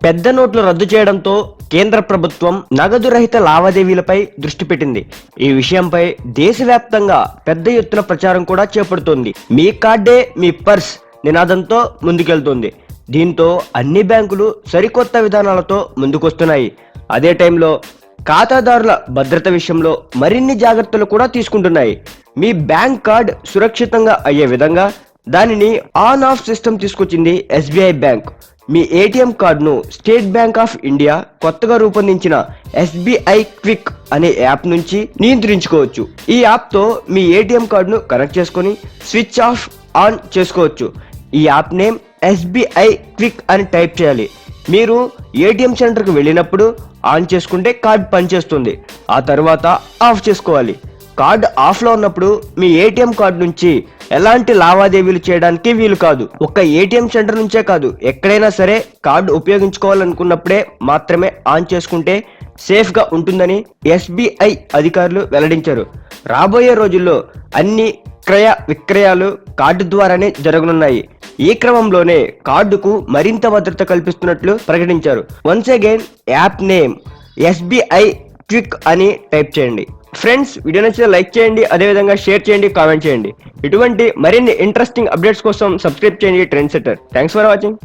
పెద్ద నోట్లు రద్దు చేయడంతో కేంద్ర ప్రభుత్వం నగదు రహిత లావాదేవీలపై దృష్టి పెట్టింది. ఈ విషయంపై దేశవ్యాప్తంగా పెద్ద ఎత్తున ప్రచారం కూడా చేపడుతోంది. మీ కార్డే మీ పర్స్ నినాదంతో ముందుకెళ్తోంది. దీంతో అన్ని బ్యాంకులు సరికొత్త విధానాలతో ముందుకొస్తున్నాయి. అదే టైంలో ఖాతాదారుల భద్రత విషయంలో మరిన్ని జాగ్రత్తలు కూడా తీసుకుంటున్నాయి. మీ బ్యాంక్ కార్డ్ సురక్షితంగా అయ్యే విధంగా దానిని ఆన్ ఆఫ్ సిస్టమ్ తీసుకొచ్చింది ఎస్బీఐ బ్యాంక్. మీ ఏటీఎం కార్డును స్టేట్ బ్యాంక్ ఆఫ్ ఇండియా కొత్తగా రూపొందించిన ఎస్బీఐ క్విక్ అనే యాప్ నుంచి నియంత్రించుకోవచ్చు. ఈ యాప్ తో మీ ఏటీఎం కార్డును కనెక్ట్ చేసుకొని స్విచ్ ఆఫ్ ఆన్ చేసుకోవచ్చు. ఈ యాప్ నేమ్ ఎస్బీఐ క్విక్ అని టైప్ చేయాలి. మీరు ఏటీఎం సెంటర్కు వెళ్ళినప్పుడు ఆన్ చేసుకుంటే కార్డ్ పనిచేస్తుంది. ఆ తర్వాత ఆఫ్ చేసుకోవాలి. కార్డ్ ఆఫ్ లో ఉన్నప్పుడు మీ ఏటీఎం కార్డు నుంచి ఎలాంటి లావాదేవీలు చేయడానికి వీలు కాదు. ఒక్క ఏటీఎం సెంటర్ నుంచే కాదు, ఎక్కడైనా సరే కార్డు ఉపయోగించుకోవాలనుకున్నప్పుడే మాత్రమే ఆన్ చేసుకుంటే సేఫ్ గా ఉంటుందని ఎస్బీఐ అధికారులు వెల్లడించారు. రాబోయే రోజుల్లో అన్ని క్రయ విక్రయాలు కార్డు ద్వారానే జరగనున్నాయి. ఈ క్రమంలోనే కార్డుకు మరింత భద్రత కల్పిస్తున్నట్లు ప్రకటించారు. Once again app name SBI quick అని టైప్ చేయండి. ఫ్రెండ్స్, వీడియో నచ్చితే లైక్ చేయండి, అదేవిధంగా షేర్ చేయండి, కామెంట్ చేయండి. ఇటువంటి మరిన్ని ఇంట్రెస్టింగ్ అప్డేట్స్ కోసం సబ్స్క్రైబ్ చేయండి trend setter. Thanks for watching.